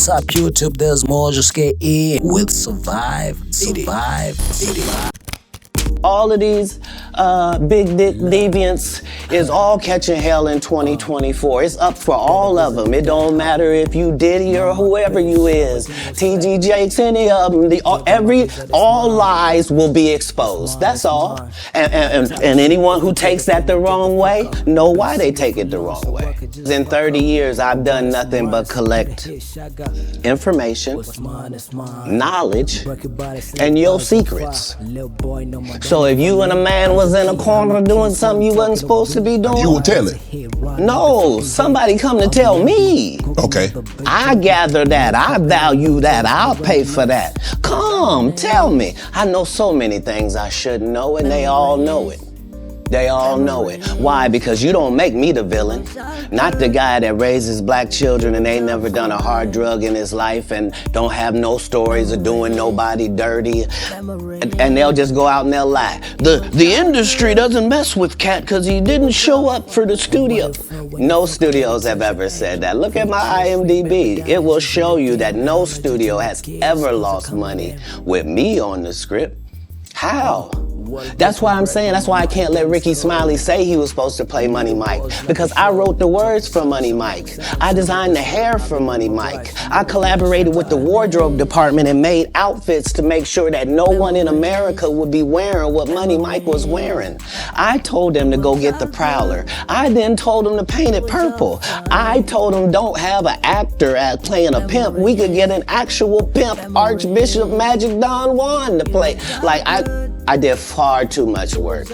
What's up, YouTube? There's Mojos with Survive Diddy. All of these big dick deviants is all catching hell in 2024. It's up for all of them. It don't matter if you Diddy or whoever you is. TG Jakes, any of them. All lies will be exposed. That's all. And anyone who takes that the wrong way, know why they take it the wrong way. In 30 years, I've done nothing but collect information, knowledge, and your secrets. So if you and a man was in a corner doing something you wasn't supposed to be doing, you will tell it. No, somebody come to tell me. Okay. I gather that, I value that, I'll pay for that. Come, tell me. I know so many things I shouldn't know, and they all know it. They all know it. Why? Because you don't make me the villain. Not the guy that raises black children and ain't never done a hard drug in his life and don't have no stories of doing nobody dirty. And they'll just go out and they'll lie. The industry doesn't mess with Katt because he didn't show up for the studio. No studios have ever said that. Look at my IMDb. It will show you that no studio has ever lost money with me on the script. How? That's why I'm saying, that's why I can't let Ricky Smiley say he was supposed to play Money Mike, because I wrote the words for Money Mike. I designed the hair for Money Mike. I collaborated with the wardrobe department and made outfits to make sure that no one in America would be wearing what Money Mike was wearing. I told them to go get the Prowler. I then told them to paint it purple. I told them don't have an actor playing a pimp. We could get an actual pimp, Archbishop Magic Don Juan, to play. Like, I did far too much work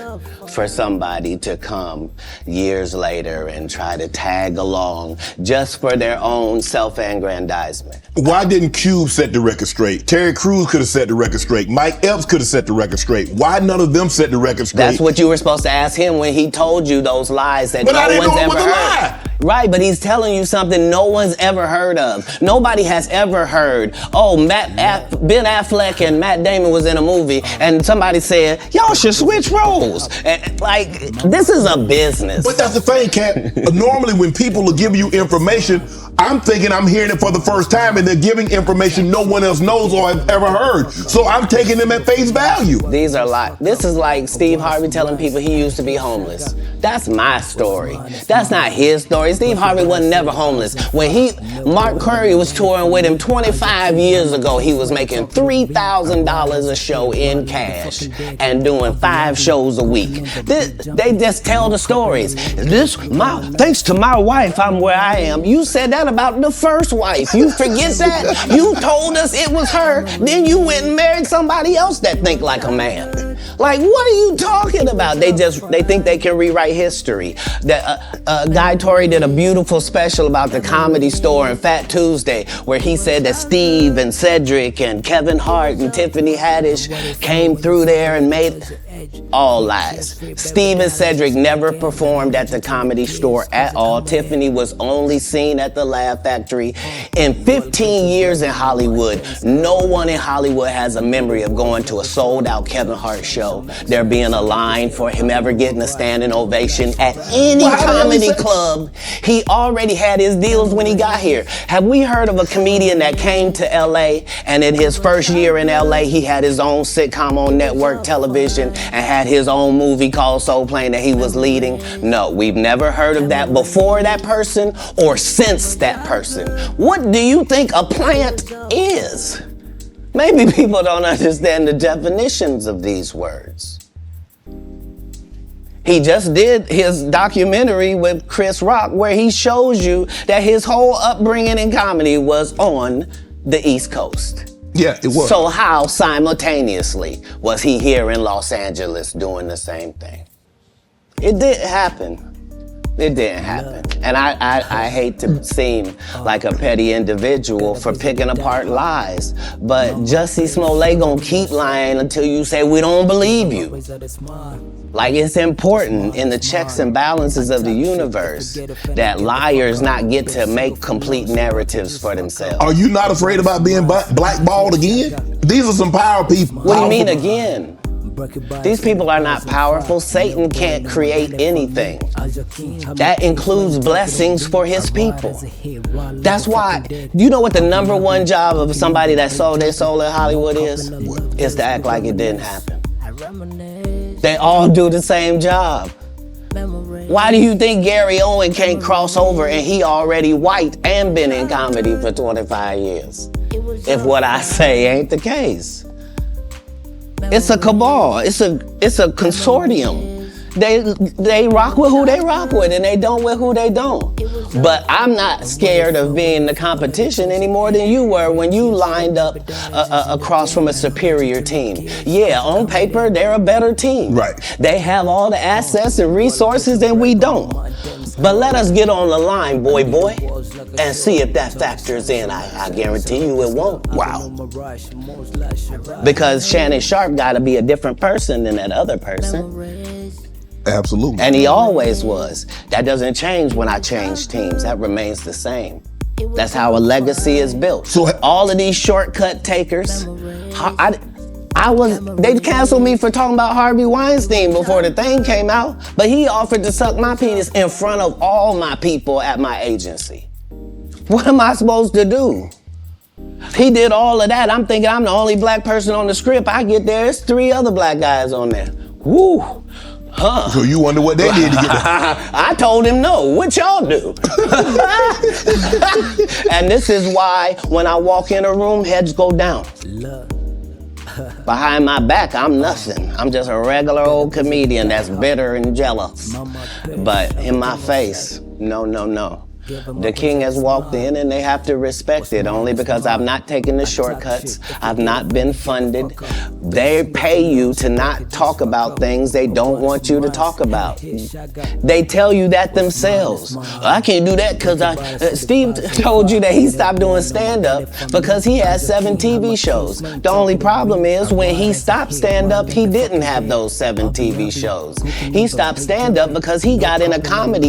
for somebody to come years later and try to tag along just for their own self-aggrandizement. Why didn't Cube set the record straight? Terry Crews could have set the record straight. Mike Epps could have set the record straight. Why none of them set the record straight? That's what you were supposed to ask him when he told you those lies that but no I didn't one's know it ever was a heard. lie. Right, but he's telling you something no one's ever heard of. Nobody has ever heard, oh, Ben Affleck and Matt Damon was in a movie and somebody said, y'all should switch roles. And, like, this is a business. But that's the thing, Katt. Normally when people are giving you information, I'm thinking I'm hearing it for the first time and they're giving information no one else knows or has ever heard. So I'm taking them at face value. These are lies. This is like Steve Harvey telling people he used to be homeless. That's my story. That's not his story. Steve Harvey wasn't never homeless. When Mark Curry was touring with him 25 years ago, he was making $3,000 a show in cash and doing 5 shows a week. They just tell the stories. Thanks to my wife, I'm where I am. You said that about the first wife. You forget that? You told us it was her, then you went and married somebody else that think like a man. Like, what are you talking about? They think they can rewrite history. Guy Torrey did a beautiful special about the Comedy Store and Fat Tuesday, where he said that Steve and Cedric and Kevin Hart and Tiffany Haddish came through there and made all lies. Steve and Cedric never performed at the Comedy Store at all. Tiffany was only seen at the Laugh Factory. In 15 years in Hollywood, no one in Hollywood has a memory of going to a sold-out Kevin Hart show, there being a line for him ever getting a standing ovation at any comedy club. He already had his deals when he got here. Have we heard of a comedian that came to LA and in his first year in LA, he had his own sitcom on network television and had his own movie called Soul Plane that he was leading? No, we've never heard of that before that person or since that person. What do you think a plant is? Maybe people don't understand the definitions of these words. He just did his documentary with Chris Rock where he shows you that his whole upbringing in comedy was on the East Coast. Yeah, it was. So how simultaneously was he here in Los Angeles doing the same thing? It didn't happen. It didn't happen. And I hate to seem like a petty individual for picking apart lies, but Jussie Smollett gonna keep lying until you say we don't believe you. Like, it's important in the checks and balances of the universe that liars not get to make complete narratives for themselves. Are you not afraid about being blackballed again? These are some power people. What do you mean again? These people are not powerful. Satan can't create anything. That includes blessings for his people. That's why, you know what the number one job of somebody that sold their soul in Hollywood is? Is to act like it didn't happen. They all do the same job. Why do you think Gary Owen can't cross over and he already white and been in comedy for 25 years? If what I say ain't the case. It's a cabal. It's a consortium. They rock with who they rock with and they don't with who they don't. But I'm not scared of being the competition any more than you were when you lined up across from a superior team. Yeah, on paper, they're a better team. Right. They have all the assets and resources and we don't. But let us get on the line, boy, and see if that factors in. I guarantee you it won't. Wow. Because Shannon Sharp got to be a different person than that other person. Absolutely. And he always was. That doesn't change when I change teams. That remains the same. That's how a legacy is built. So all of these shortcut takers, they canceled me for talking about Harvey Weinstein before the thing came out, but he offered to suck my penis in front of all my people at my agency. What am I supposed to do? He did all of that. I'm thinking I'm the only black person on the script. I get there, it's 3 other black guys on there. Woo. Huh. So you wonder what they did to get that? I told him no. What y'all do? And this is why when I walk in a room, heads go down. Behind my back, I'm nothing. I'm just a regular old comedian that's bitter and jealous. But in my face, no. The king has walked in and they have to respect it only because I've not taken the shortcuts. I've not been funded. They pay you to not talk about things they don't want you to talk about. They tell you that themselves. I can't do that because Steve told you that he stopped doing stand-up because he has 7 TV shows. The only problem is when he stopped stand-up, he didn't have those 7 TV shows. He stopped stand-up because he got in a comedy